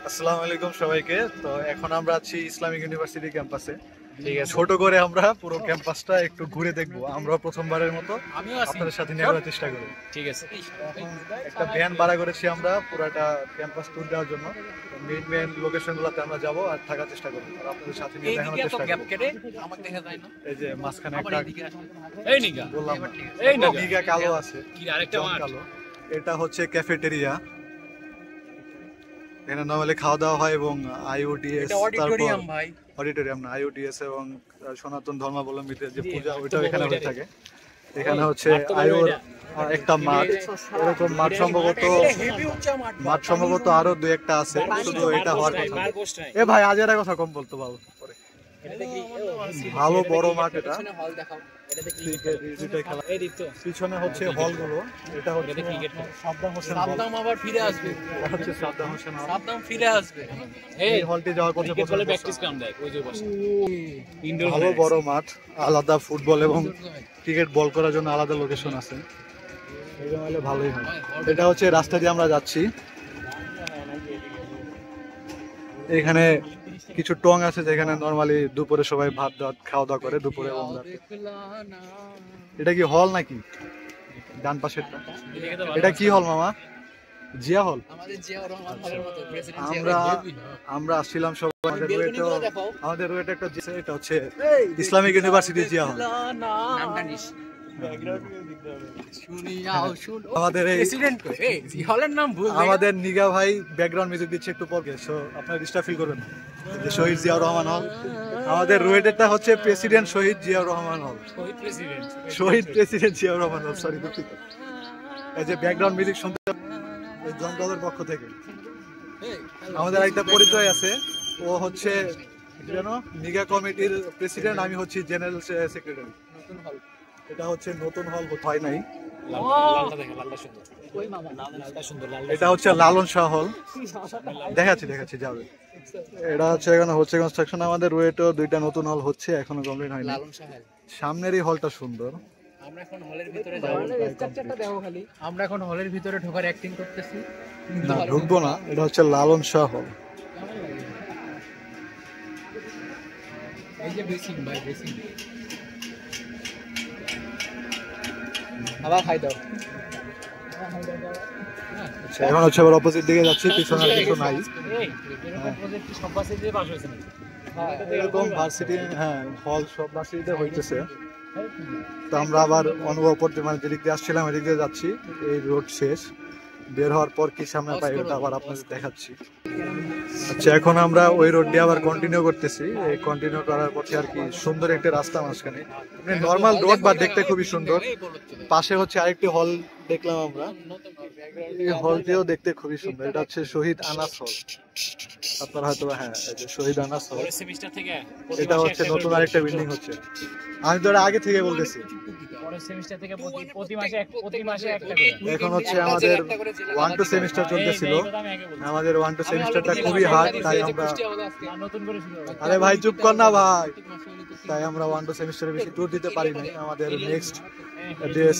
আসসালামু আলাইকুম সবাইকে। তো এখন আমরা আছি ইসলামিক ইউনিভার্সিটি ক্যাম্পাসে। ঠিক আছে, ছোট করে আমরা পুরো ক্যাম্পাসটা একটু ঘুরে দেখবো। আমরা প্রথমবারের মতো আপনাদের সাথে নিয়ে যাওয়ার চেষ্টা করি। ঠিক আছে, একটা ভ্যান ভাড়া করেছি আমরা পুরোটা ক্যাম্পাস ট্যুর দেওয়ার জন্য। মেইন লোকেশনগুলোতে আমরা যাবো আর থাকার চেষ্টা করবো আর আপনাদের সাথে নিয়ে দেখানোর চেষ্টা করবো। এই যে মাঝখানে একটা বললাম নিগা কালো আছে, কালো, এটা হচ্ছে ক্যাফেটেরিয়া। এখানে নরমালি খাওয়া দাওয়া হয় এবং আইওডিএস, অডিটোরিয়াম না, আইওডিএস এবং সনাতন ধর্মাবলম্বীদের যে পূজা ওইটাও এখানে হয়ে থাকে। এখানে হচ্ছে আইওর একটা মাঠ, এরকম মাঠ সম্ভবত আরো দুই একটা আছে, শুধু এটা হওয়ার কথা। এ ভাই আজের কথা কম বলতো বাবু, ভালো বড় মাঠ এটা। পিছনে হচ্ছে হল গুলো, এটা হচ্ছে সাদ্দাম হোসেন হল। আবার ফিরে আসবে, এটা হচ্ছে সাদ্দাম হোসেন হল। সাদ্দাম ফিরে আসবে। এই হলটি যাওয়ার পথে প্র্যাকটিস গ্রাউন্ড দেয়, ওই যে বসে ইনডোর। ভালো বড় মাঠ, আলাদা ফুটবল এবং ক্রিকেট বল করার জন্য আলাদা লোকেশন আছে। এরকম হলে ভালোই হয়। এটা হচ্ছে রাস্তা দিয়ে আমরা যাচ্ছি। এখানে কিছু টং আছে যেখানে নরমালি দুপুরে সবাই ভাত খাওয়া দাওয়া করে দুপুরে এবং রাতে। এটা কি হল নাকি ডান পাশেরটা? এটা কি হল মামা? জিয়া হল। আমরা আসছিলাম সবাই, আমাদের রুয়েটে একটা, এটা হচ্ছে ইসলামিক ইউনিভার্সিটি জিয়া হল। আমাদের নিগা ভাই ব্যাকগ্রাউন্ড মিউজিক দিচ্ছে একটু পরে, আপনার ডিস্টার্ব ফিল করবেন না। শহীদ জিয়াউর রহমান হল, আমাদের রুয়েটেরটা হচ্ছে প্রেসিডেন্ট শহীদ জিয়াউর রহমান হল, শহীদ প্রেসিডেন্ট জিয়াউর রহমান হল, সরি দুঃখিত। এই যে ব্যাকগ্রাউন্ড মিউজিক শুনতে জনগণের পক্ষ থেকে। আমাদের একটা পরিচয় আছে, ও হচ্ছে নিগা কমিটির প্রেসিডেন্ট, আমি হচ্ছি জেনারেল সেক্রেটারি। নতুন হল, এটা হচ্ছে নতুন হল, হয় নাই। এটা হচ্ছে লালন শাহ হল, দেখাচ্ছি যাবে। এটা হচ্ছে এখানে হচ্ছে কনস্ট্রাকশন। আমাদের রুয়েটেও দুইটা নতুন হল হচ্ছে, এখনো কমপ্লিট হয়নি। সামনের এই হলটা সুন্দর। আমরা এখন হলের ভিতরে যাব, স্ট্রাকচারটা দেখো খালি। আমরা এখন হলের ভিতরে ঢোকার অ্যাক্টিং করতেছি, না ঢুকবো না। এটা হচ্ছে লালন শাহ হল। এই যে বেসিং ভাই, বেসিং আবার খাই দাও। আচ্ছা, এখন হচ্ছে আবার অপোজিট দিকে যাচ্ছি, পিছনে আর কিছু নাই। এরকম ভার্সিটি, হ্যাঁ হল সব ভার্সিটিতে হইতেছে। তো আমরা আবার অনুভব করতে, মানে যেদিক দিয়ে আসছিলাম এদিক দিয়ে যাচ্ছি। এই রোড শেষ, বের হওয়ার পর কি সামনে পাই ওটা আবার আপনাদের দেখাচ্ছি। আচ্ছা, এখন আমরা ওই রোড দিয়ে আবার কন্টিনিউ করতেছি। এই কন্টিনিউ করার পথে আর কি সুন্দর একটা রাস্তা মাঝখানে, নর্মাল রোড বা দেখতে খুবই সুন্দর। পাশে হচ্ছে আরেকটি হল দেখলাম আমরা, এই হলটিও দেখতে খুবই সুন্দর। এটা হচ্ছে শহীদ আনাস হল, আপনারা হয়তো, হ্যাঁ এই যে শহীদ আনাস হল। এটা হচ্ছে নতুন আরেকটা বিল্ডিং হচ্ছে, আমি তো আগে থেকে বলতেছি। এখন হচ্ছে আমাদের 1-2 সেমিস্টার চলতেছিল, আমাদের 1-2 সেমিস্টারটা খুবই হার্ড, তাই আমরা, আরে ভাই চুপ কর না ভাই, তাই আমরা 1-2 সেমিস্টারে বেশি ট্যুর দিতে পারি না। আমাদের নেক্সট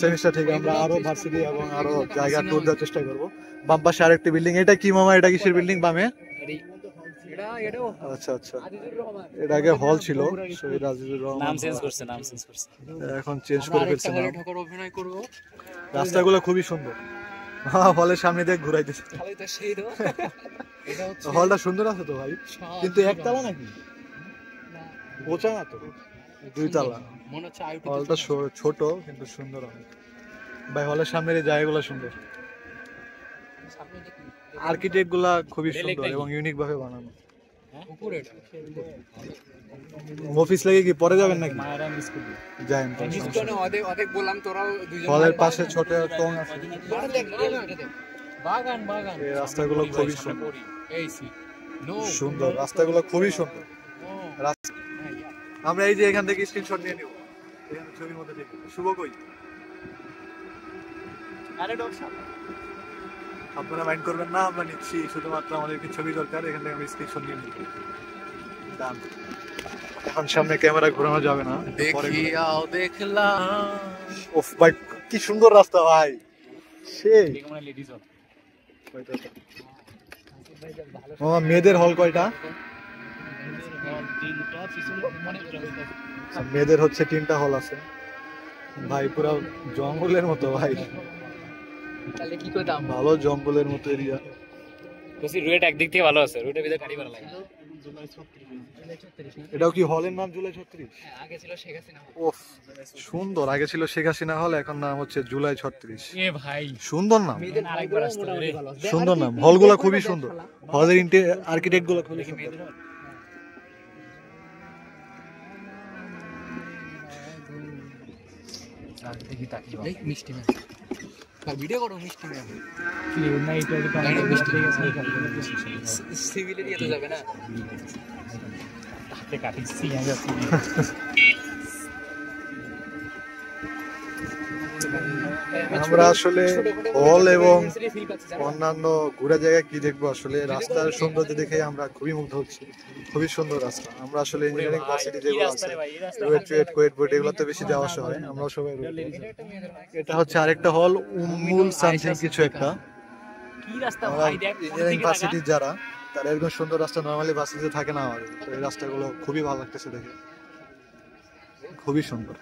সেমিস্টার থেকে আমরা আরো ভার্সিটি এবং আরো জায়গা ট্যুর দেওয়ার চেষ্টা করবো। বাম পাশে আরেকটি বিল্ডিং, এটা কি মামা, এটা কিসের বিল্ডিং বামে? আচ্ছা আচ্ছা, এটা আগে হল ছিল, শহীদ আজিজুর রহমান, নাম চেঞ্জ করছে, এখন চেঞ্জ করে ফেলছে নাম। রাস্তাগুলো খুবই সুন্দর, হলের সামনে দিয়ে ঘুরাইতেছে। হলটা সুন্দর আছে তো ভাই, কিন্তু একতলা নাকি? বোঝা না তো, 2 তলা। হলটা ছোট কিন্তু সুন্দর অনেক ভাই। হলের সামনের এই জায়গাগুলো সুন্দর, আর্কিটেক্ট গুলা খুবই সুন্দর এবং ইউনিক ভাবে বানানো। অফিস লাগে কি পরে যাবেন নাকি? যাবেন। হলের পাশে ছোট টং আছে, এই রাস্তাগুলো খুবই সুন্দর, রাস্তাগুলো খুবই সুন্দর। আমরা এই যে এখান থেকে স্ক্রিনশট নিয়ে নিব, এখানে ছবির মধ্যে দেখি। শুভ কই? আরে ডক্টর, আপনারা মাইন্ড করবেন না, আমরা নিচ্ছি, শুধুমাত্র আমাদেরকে ছবি দরকার। এখান থেকে আমি স্ক্রিনশট নিয়ে নিব। ডান। এখন সামনে ক্যামেরা ঘোরানো যাবে না, দেখিয়াও দেখলাম। ওফ ভাই কি সুন্দর রাস্তা ভাই, সেই মেয়েদের হল কয়টা? মেয়েদের হচ্ছে 3টা হল আছে ভাই, পুরো জঙ্গলের মতো ভাই, ভালো জঙ্গলের মতো এরিয়া। রুয়েট একদিক থেকে ভালো আছে, রুয়েটের ভিতরে গাড়ি ভালো লাগে। এটাও কি হলের নাম জুলাই 36? আগে ছিল শেখ হাসিনা হল। ওফ সুন্দর, আগে ছিল শেখ হাসিনা হল, এখন নাম হচ্ছে জুলাই 36। এ ভাই সুন্দর নাম, আরেকবার আসতে হবে। সুন্দর নাম। হলগুলো খুবই সুন্দর, হলের আর্কিটেক্ট গুলো খুবই সুন্দর। দেখি তাকি মিষ্টি ম্যাম ভিডিও করো, মিষ্টি ম্যাম কি না এটা তো মিষ্টি সিভিলের ইয়ে তো যাবে না, হাতে কাটি সিয়া যাচ্ছে। আমরা আসলে হল এবং অন্যান্য ঘোরা জায়গা কি দেখবো, আসলে রাস্তার সৌন্দর্য দেখে আমরা খুবই মুগ্ধ হচ্ছি। খুবই সুন্দর রাস্তা। আমরা আসলে ইঞ্জিনিয়ারিং ভার্সিটি যেগুলো আছে, কুয়েট এগুলোতে বেশি যাওয়া আসা হয়, আমরা সবাই। এটা হচ্ছে আরেকটা হল, উম্মুল সামথিং কিছু একটা। কি রাস্তা ভাই, দেখ ইঞ্জিনিয়ারিং ভার্সিটি যারা, তারা এরকম সুন্দর রাস্তা নরমালি ভার্সিটিতে থাকে না আমাদের, তো এই রাস্তাগুলো খুবই ভালো লাগতেছে দেখে, খুবই সুন্দর।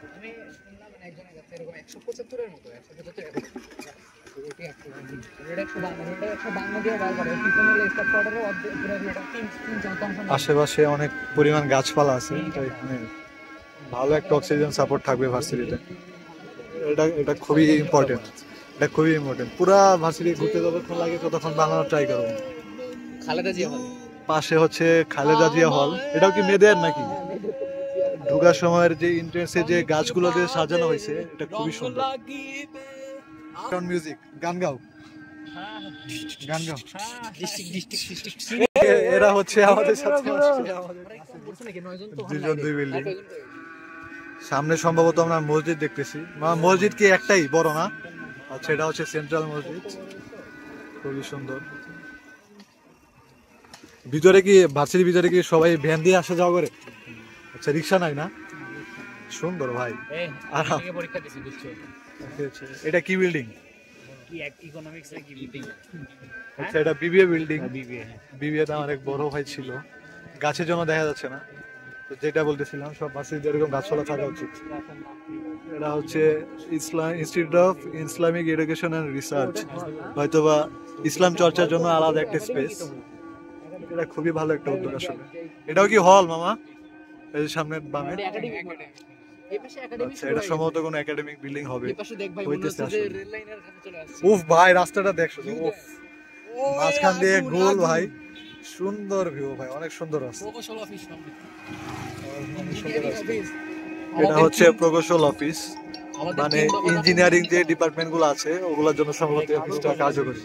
আশেপাশে অনেক পরিমাণ গাছপালা আছে, তো এখানে ভালো একটা অক্সিজেন সাপোর্ট থাকবে ভার্সিটিতে। এটা খুবই ইম্পর্টেন্ট, এটা খুবই ইম্পর্টেন্ট। পুরা ভার্সিটি ঘুরতে যতক্ষণ লাগে ততক্ষণ বাংলা ট্রাই করবো। খালেদা জিয়া হল পাশে হচ্ছে খালেদা জিয়া হল। এটাও কি মেয়েদের নাকি? ঢোকার সময়ের যে এন্ট্রান্সে যে গাছগুলো দিয়ে সাজানো হয়েছে, এটা খুবই সুন্দর। মিউজিক, গান গাও, গান গাও। এরা হচ্ছে আমাদের সাথে দুজন, 2 বিল্ডিং সামনে। সম্ভবত আমরা মসজিদ দেখতেছি। মসজিদ কি একটাই, বড় না? আচ্ছা, এটা হচ্ছে সেন্ট্রাল মসজিদ, খুবই সুন্দর। ভিতরে কি, ভার্সিটির ভিতরে কি সবাই ভ্যান দিয়ে আসা যাওয়া করে? আচ্ছা, রিক্সা নাই না? সুন্দর ভাই। পরীক্ষা দিছি বুঝছো। এটা কি বিল্ডিং? কি ইকোনমিক্স এর কি বিল্ডিং? আচ্ছা, এটা বিবিএ বিল্ডিং। বিবিএ, বিবিএ তে আমার এক বড় ভাই ছিল। গাছের জন্য দেখা যাচ্ছে না, তো যেটা বলতেছিলাম, সব ভার্সিটিতে এরকম গাছপালা থাকা উচিত। এটা হচ্ছে institute of Islamic education and research, হয়তোবা ইসলাম চর্চার জন্য আলাদা একটা স্পেস। এটা খুবই ভালো একটা উদ্যোগ আসলে। এটাও কি হল মামা? এই যে সামনের বামে। আচ্ছা, এটা সম্ভবত কোনো একাডেমিক বিল্ডিং হবে। উফ ভাই, রাস্তাটা দেখছো? উফ, মাঝখান দিয়ে গোল ভাই, সুন্দর ভিউ ভাই, অনেক সুন্দর রাস্তা। এটা হচ্ছে প্রকৌশল অফিস, মানে ইঞ্জিনিয়ারিং যে ডিপার্টমেন্ট গুলো আছে ওগুলোর জন্য সম্ভবত অফিসটা কার্যকরী।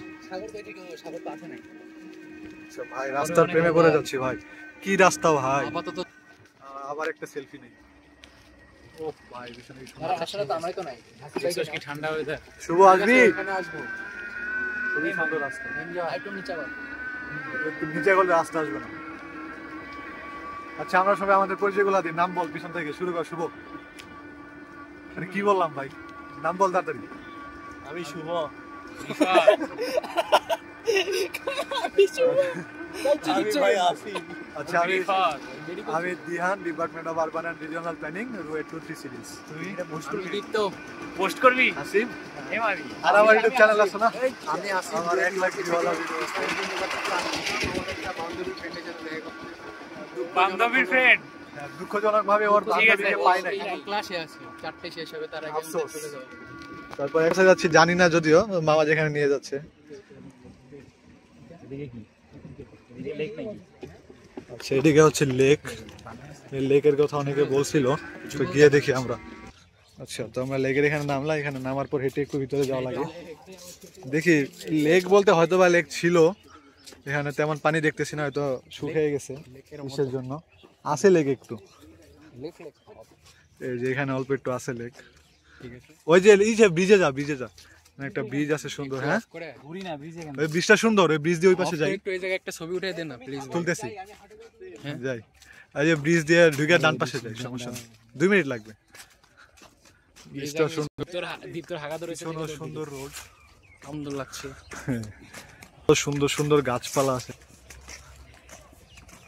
ভাই, রাস্তার প্রেমে পড়ে যাচ্ছি ভাই, কি রাস্তা ভাই। আবার একটা সেলফি নেই। ও ভাই, ভীষণ ঠান্ডা হয়ে যায়। শুভ আসবি, খুবই সুন্দর রাস্তা। একটু নিচে করলে রাস্তা আসবে না। আচ্ছা, আমরা সবাই আমাদের পরিচয়গুলো দিই। নাম বল, পিছন থেকে শুরু কর। শুভ, আরে কি বললাম ভাই, নাম বল তাড়াতাড়ি। আমি শুভ। আচ্ছা, আমি Dihan, department of urban and regional planning, RUET 2-3 series. তুই পোস্ট করবি? আসিফ, এমআরবি। আর আমার ইউটিউব চ্যানেল আছে না? আমি আসি, আমার 1 লাখ ভিউয়ার ভিডিও। বান্ধবীর ফ্রেন্ড। দুঃখজনক ভাবে ওর বান্ধবীকে পাই নাই। ক্লাসে আছে, 4টে শেষ হবে, তার আগে আফসোস। চলে যাব। তারপর একসাথে যাচ্ছি, জানি না যদিও মামা যেখানে নিয়ে যাচ্ছে। আচ্ছা, এদিকে হচ্ছে লেক। এই লেকের কথা অনেকে বলছিল, তো গিয়ে দেখি আমরা। আচ্ছা, তো আমরা লেকের এখানে নামলাম। এখানে নামার পর হেঁটে একটু ভিতরে যাওয়া লাগে। দেখি, লেক বলতে হয়তো বা লেক ছিল, এখানে তেমন পানি দেখতেছি না, হয়তো শুকিয়ে গেছে কিসের জন্য। আছে লেক একটু, এই যে এখানে অল্প একটু আছে লেক। ওই যে এই যে ব্রিজে যা, ব্রিজে যা, একটা ব্রিজ আছে সুন্দর। হ্যাঁ, ওই ব্রিজটা সুন্দর, ওই ব্রিজ দিয়ে ওই পাশে যাই। একটু এই জায়গায় একটা ছবি উঠাই দেন না প্লিজ। তুলতেছি, যাই। এই যে ব্রিজ দিয়ে ঢুকে ডান পাশে যাই, সমস্যা নেই, 2 মিনিট লাগবে। ব্রিজটা সুন্দর, দীপ্তর হাগা ধরে সুন্দর রোড, সুন্দর লাগছে। সুন্দর সুন্দর গাছপালা আছে।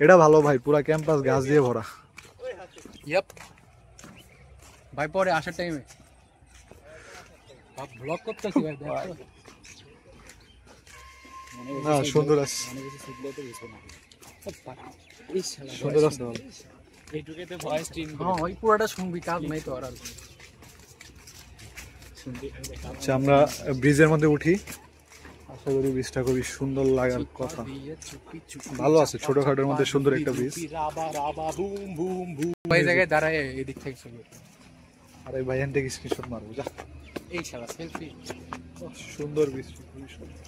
এটা ভালো ভাই, পুরা ক্যাম্পাস গাছ দিয়ে ভরা। ইয়াপ ভাই পরে আসার টাইমে ব্লগ করতেছি ভাই দেখো। না সুন্দর আছে, এই শালা সুন্দর আছে ভালো। এইটুকুতে তো ভয়েস স্ট্রিম হ্যাঁ ওই পুরোটা শুনবি, কাজ নাই তো আর। আচ্ছা আমরা ব্রিজের মধ্যে উঠি, আশা করি ব্রিজটা খুবই সুন্দর লাগার কথা। ভালো আছে, ছোটখাটোর মধ্যে সুন্দর একটা ব্রিজ। ওই জায়গায় দাঁড়ায় এদিক থেকে ছবি। আরে ভাই এখান থেকে স্ক্রিনশট মারবো যা। এই শালা সেলফি। সুন্দর ব্রিজ, খুবই সুন্দর।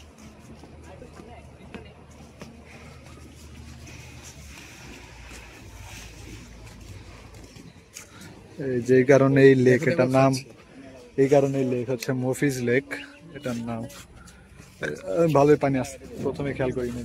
এই যে কারণে এই লেক, এটার নাম, এই কারণে এই লেক হচ্ছে মফিজ লেক এটার নাম। ভালোই পানি আছে, প্রথমে খেয়াল করিনি।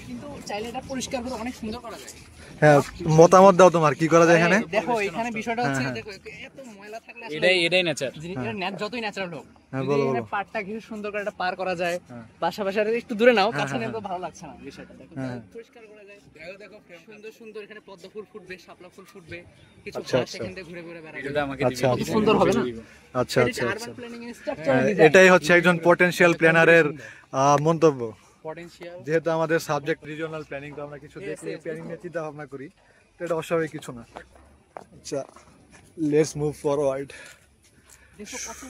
কিন্তু চাইলে এটা পরিষ্কার করে অনেক সুন্দর করা যায়। হ্যাঁ মতামত দাও তোমার, কি করা যায় এখানে? দেখো এখানে বিষয়টা হচ্ছে দেখো এত ময়লা থাকলে আসলে এটাই নেচার। এটা নেট যতই ন্যাচারাল হোক, হ্যাঁ, যদি বলো, এখানে বলো। পার্কটা ঘিরে সুন্দর করে একটা পার করা যায়, হ্যাঁ। পাশাপাশি আর একটু দূরে নাও, হ্যাঁ, কাছে নিয়ে হ্যাঁ, তো ভালো লাগছে না বিষয়টা। দেখো হ্যাঁ। পরিষ্কার করা যায়, দেখো সুন্দর সুন্দর এখানে পদ্ম ফুল ফুটবে, শাপলা ফুল ফুটবে, কিছু আচ্ছা, ঘাস আচ্ছা। এখান থেকে ঘুরে ঘুরে বেড়াবে। ভিডিওটা আমাকে আচ্ছা, দিবি। আচ্ছা। সুন্দর হবে না? আচ্ছা আচ্ছা আচ্ছা। আরবান প্ল্যানিং এর স্ট্রাকচারাল এটাই হচ্ছে একজন পটেনশিয়াল প্ল্যানারের মন্তব্য। পটেনশিয়াল। যেহেতু আমাদের সাবজেক্ট রিজিওনাল প্ল্যানিং, তো আমরা কিছু দেখলে প্ল্যানিং নিয়ে চিন্তা ভাবনা করি, তো এটা অস্বাভাবিক কিছু না। আচ্ছা লেটস মুভ ফরওয়ার্ড।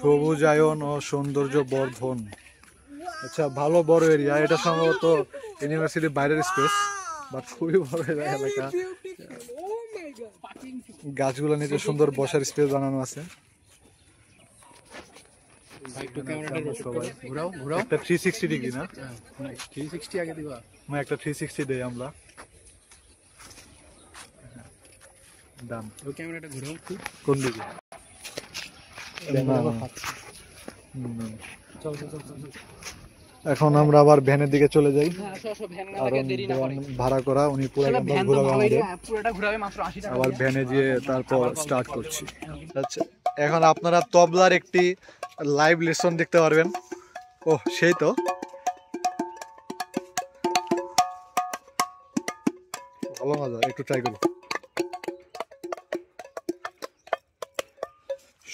সবুজায়ন ও সৌন্দর্য বর্ধন। আচ্ছা ভালো বড় এরিয়া, এটা সম্ভবত ইউনিভার্সিটির বাইরের স্পেস, বাট খুবই বড় এলাকা। গাছগুলো নিচে সুন্দর বসার স্পেস বানানো আছে। ভাই একটু ক্যামেরাটা ঘোরাও ঘোরাও। একটা 360 ডিগ্রি না, 360 আগে দিবা। মানে একটা 360 দেই আমরা। ডান। ওই ক্যামেরাটা ঘোরাও একটু। কোন দিকে? না, না। চল চল চল চল। এখন আমরা আবার ভ্যানের দিকে চলে যাই, আসো আসো, ভ্যান না কারণ লাগে, দেরি না করে। ভাড়া করা, উনি পুরো আসলে ক্যাম্পাস ভ্যান তো ঘোরাবে ভালোই, আমাদের। পুরোটা ঘোরাবে মাত্র 80 টাকা। আবার ভ্যানে গিয়ে তারপর স্টার্ট করছি। আচ্ছা এখন আপনারা তবলার একটি লাইভ লেসন দেখতে পারবেন। ও সেই তো ভালো মজা, একটু ট্রাই করুন।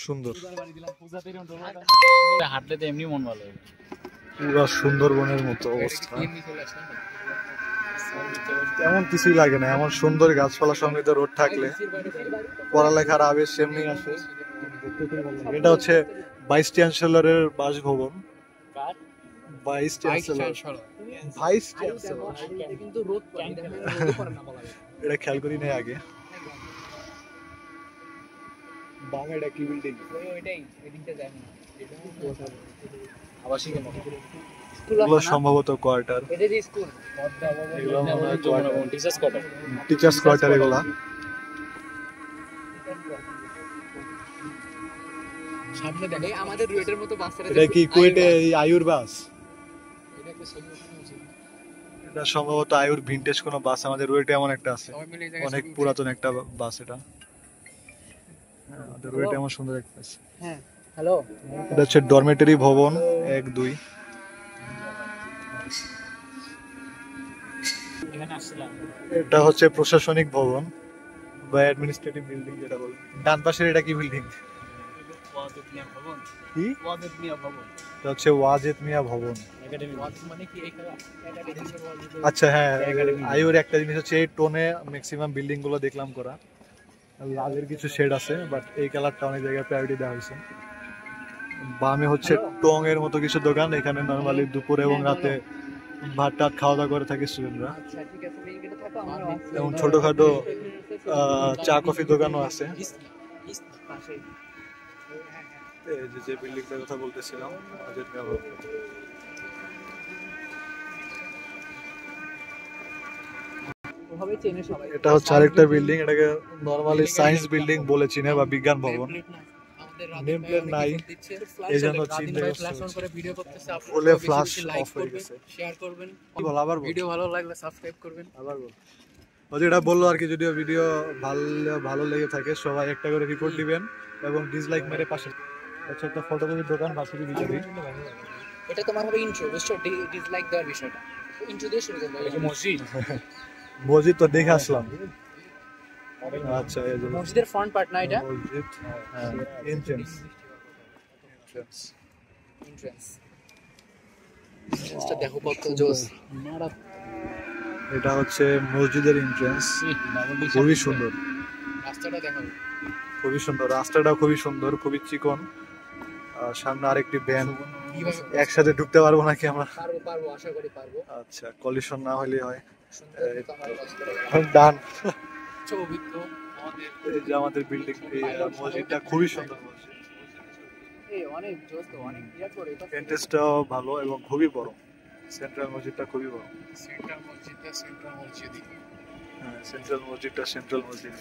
সুন্দর, হাঁটলে তো এমনি মন ভালো হবে। পুরো সুন্দরবনের মতো অবস্থা। এমনি চলে আসলাম। তেমন কিছুই লাগে না, এমন সুন্দর গাছপালা সমৃদ্ধ রোড থাকলে পড়ালেখার আবেশ সেমনি আসে। এটা হচ্ছে ভাইস চ্যান্সেলরের বাসভবন। Vice chancellor, vice chancellor. কিন্তু রোদ পড়ে, রোদ পড়ে না বলা যায়। এটা খেয়াল করি নাই আগে। বাংলা এটা কি বিল্ডিং? ওইটাই এদিকটা যায় না। আবাসিকের মতো। এগুলো সম্ভবত কোয়ার্টার, এটা যে স্কুল। এগুলো মনে হয় quarter, teachers quarter. Teachers quarter এগুলা। সামনে দেখে আমাদের রুয়েটের মতো বাসটা। এটা কি কুয়েটে এই আয়ুর বাস? এটা সম্ভবত আয়ুর ভিনটেজ কোনো বাস, আমাদের রুয়েটে এমন একটা আছে, অনেক পুরাতন একটা বাস এটা। হ্যাঁ, আমাদের রুয়েটে এমন সুন্দর একটা আছে। হ্যাঁ হ্যালো। এটা হচ্ছে ডরমেটরি ভবন 1, 2। এখানে আসছিলাম। এটা হচ্ছে প্রশাসনিক ভবন বা অ্যাডমিনিস্ট্রেটিভ বিল্ডিং যেটা বলে। ডান পাশের এটা কি বিল্ডিং? ওয়াজেদ মিয়া ভবন। কি? ওয়াজেদ মিয়া ভবন। এটা হচ্ছে ওয়াজেদ মিয়া ভবন। একাডেমি। মানে কি এই খেলা? আচ্ছা হ্যাঁ, আয়ুর একটা জিনিস হচ্ছে এই টোনে ম্যাক্সিমাম বিল্ডিং গুলো দেখলাম করা। লালের কিছু শেড আছে, বাট এই কালারটা অনেক জায়গায় প্রায়োরিটি দেওয়া হয়েছে। বামে হচ্ছে টং এর মতো কিছু দোকান, এখানে নরমালি দুপুরে এবং রাতে ভাত টাত খাওয়া দাওয়া করে থাকে স্টুডেন্টরা। আচ্ছা ঠিক আছে, এই গেটে থাকো, আমরা এবং ছোটখাটো চা কফি দোকানও আছে। পাশেই। এই যে বিল্ডিংটার কথা বলতেছিলাম, ওয়াজেদ মিয়া ভবন। ওভাবে চেনে সবাই। এটা হচ্ছে আরেকটা বিল্ডিং, এটাকে নরমালি সায়েন্স বিল্ডিং বলে চিনে বা বিজ্ঞান ভবন। নেম প্লেট নাই, এই জন্য চিনতে ভিডিও করতেছে, ফুলে ফ্ল্যাশ অফ হয়ে গেছে। শেয়ার করবেন, কি বল আবার বল, ভিডিও ভালো লাগলে সাবস্ক্রাইব করবেন। আবার বল। ও যেটা বললো আর কি, যদিও ভিডিও ভালো লেগে থাকে সবাই একটা করে রিপোর্ট দিবেন এবং ডিসলাইক মেরে পাশে আচ্ছা, একটা ফটোকপির দোকান ভার্সিটির ভিতরে। এটা তোমার হবে ইন্ট্রো, বুঝছো? ডিসলাইক দেওয়ার বিষয়টা ইন্ট্রো দিয়ে শুরু করবে। এটা মসজিদ। মসজিদ তো দেখে আসলাম। আচ্ছা, এই যে মসজিদের ফ্রন্ট পার্ট না এটা? মসজিদ, হ্যাঁ, এন্ট্রান্স। এন্ট্রান্স এটা দেখো কত জোস। এটা হচ্ছে মসজিদের এন্ট্রান্স, খুবই সুন্দর, রাস্তাটা দেখো খুবই সুন্দর, রাস্তাটা খুবই সুন্দর, খুবই চিকন। আর সামনে আরেকটি ভ্যান, একসাথে ঢুকতে পারবো নাকি আমরা? পারবো পারবো, আশা করি পারবো। আচ্ছা, কলিশন না হলে হয়। সুন্দর মতো আমরা কাজ করে গেলাম। ডান। ছবি তো আমাদের এই যে আমাদের বিল্ডিং, এই মসজিদটা খুবই সুন্দর মসজিদ। এই অনেক জোস তো, অনেক বিরাট বড় এটা। এন্ট্রান্সটাও ভালো এবং খুবই বড়। সেন্ট্রাল মসজিদটা খুবই বড়। সেন্ট্রাল মসজিদটা সেন্ট্রাল মসজিদই। হ্যাঁ, সেন্ট্রাল মসজিদটা সেন্ট্রাল মসজিদ।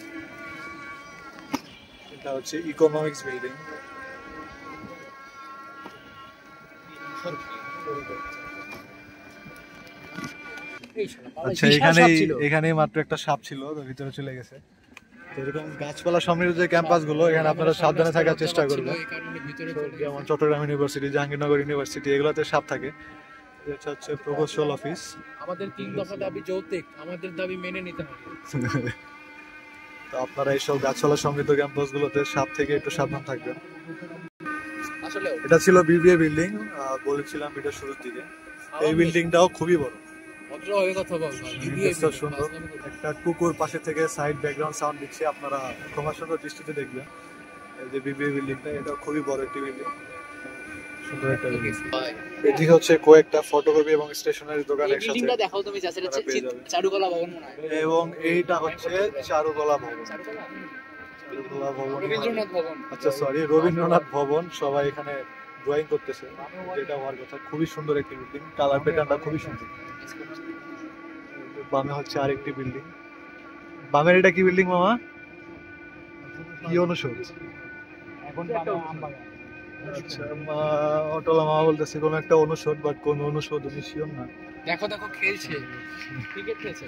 এটা হচ্ছে ইকোনমিক্স বিল্ডিং। আচ্ছা, এখানেই মাত্র একটা সাপ ছিল, তো ভিতরে চলে গেছে। তো এরকম গাছপালা সমৃদ্ধ যে ক্যাম্পাস গুলো, এখানে আপনারা সাবধানে থাকার চেষ্টা করবেন। যেমন চট্টগ্রাম ইউনিভার্সিটি, জাহাঙ্গীরনগর ইউনিভার্সিটি, এগুলোতে সাপ থাকে। এটা হচ্ছে প্রকৌশল অফিস। আমাদের 3 দফা দাবি যৌক্তিক, আমাদের দাবি মেনে নিতে হবে। তো আপনারা এইসব গাছপালা সমৃদ্ধ ক্যাম্পাস গুলোতে সাপ থেকে একটু সাবধান থাকবেন। আসলে এটা ছিল বিবিএ বিল্ডিং, বলেছিলাম ভিডিও শুরুর দিকে। এই বিল্ডিংটাও খুবই বড়, ভদ্র হয়ে কথা বল। ইন্টারেস্টটা সুন্দর। একটা কুকুর পাশে থেকে সাইড ব্যাকগ্রাউন্ড সাউন্ড দিচ্ছে, আপনারা ক্ষমা সুন্দর দৃষ্টিতে দেখবেন। এই যে বিবিএ বিল্ডিংটা, এটা খুবই বড় একটি বিল্ডিং, সুন্দর একটা বিল্ডিং। এদিকে হচ্ছে কয়েকটা ফটোকপি এবং স্টেশনারি দোকান এই একসাথে, বিল্ডিংটা দেখাও তুমি, যা সেটা চারুকলা ভবন মনে হয়। এবং এইটা হচ্ছে চারুকলা ভবন। চারুকলা ভবন, রবীন্দ্রনাথ ভবন। আচ্ছা সরি, রবীন্দ্রনাথ ভবন। সবাই এখানে ড্রয়িং করতেছে, যেটা হওয়ার কথা। খুবই সুন্দর একটি বিল্ডিং, কালার প্যাটার্নটা খুবই সুন্দর। বামে হচ্ছে আরেকটি বিল্ডিং। বামের এটা কি বিল্ডিং মামা? কি অনুষদ? আচ্ছা, অটোলা মামা বলতেছে কোন একটা অনুষদ, বাট কোন অনুষদ উনি শিওর না। দেখো দেখো খেলছে, ক্রিকেট খেলছে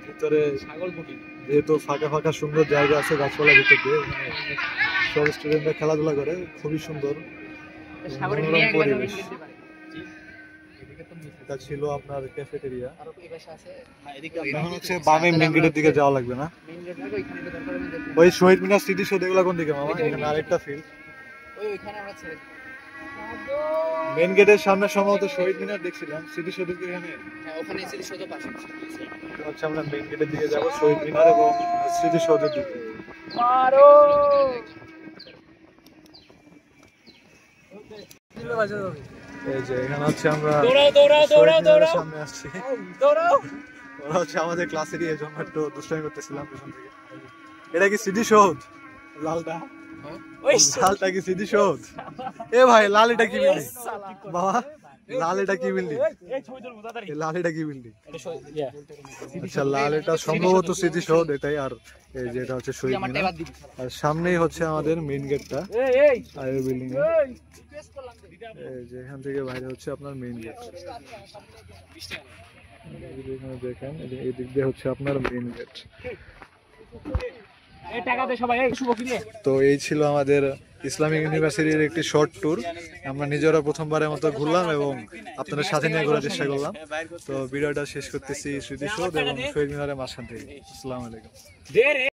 ভিতরে ছাগলপুটি। যেহেতু ফাঁকা ফাঁকা সুন্দর জায়গা আছে গাছপালার ভিতর দিয়ে, সব স্টুডেন্টরা খেলাধুলা করে, খুবই সুন্দর সাগরের মনোরম নিয়ে একবার পরিবেশ। খেলতে পারে। এদিকে তো মিস এটা ছিল আপনার ক্যাফেটেরিয়া। আর এই পাশে আছে। এখন হচ্ছে বামে মেন গেটের দিকে যাওয়া লাগবে না? মেইন গেট থেকে ওইখানে একটা দরকার আমি ওই শহীদ মিনার স্মৃতি সৌধ, এগুলো কোন দিকে মামা? এখানে আরেকটা ফিল্ড। ওইখানে আমরা ছেড়ে দিই। মেন গেটের সামনে সম্ভবত শহীদ মিনার দেখছিলাম, স্মৃতি সৌধ কি এখানে? হ্যাঁ, ওখানে এসে শত পাশে। তো হচ্ছে আমরা মেন গেটের দিকে যাবো, শহীদ মিনার এবং স্মৃতি সৌধের দিকে। মারো এই যে এখানে হচ্ছে আমরা দৌড়াও দৌড়াও দৌড়াও শহীদ মিনারের দৌড়াও সামনে আসছি। দৌড়াও। ওরা হচ্ছে আমাদের ক্লাসেরই, এই জন্য একটু দুষ্টামি করতেছিলাম পিছন থেকে। এটা কি স্মৃতিসৌধ? লালটা, ওই লালটা কি স্মৃতিসৌধ? এ ভাই, লাল এটা কি বিল্ডিং বাবা? লাল এটা কি বিল্ডিং? লাল এটা কি বিল্ডিং? আচ্ছা, লাল এটা সম্ভবত স্মৃতিসৌধ এটাই। আর এই যে এটা হচ্ছে শহীদ আমার মিনার, টেবার দিবি। আর সামনেই হচ্ছে আমাদের মেইন গেটটা। আর এই বিল্ডিং এ এই যে এখান থেকে বাইরে হচ্ছে আপনার মেইন গেট। এখানে দেখেন, এই দিক দিয়ে হচ্ছে আপনার মেইন গেট। এই টাকা দে সবাই, এই শুভ কি রে? তো এই ছিল আমাদের ইসলামিক ইউনিভার্সিটির একটি শর্ট ট্যুর। আমরা নিজেরা প্রথমবারের মতো ঘুরলাম এবং আপনাদের সাথে নিয়ে ঘোরার চেষ্টা করলাম। তো ভিডিওটা শেষ করতেছি স্মৃতিসৌধ এবং শহীদ মিনারের মাঝখান থেকে। আসসালামু আলাইকুম।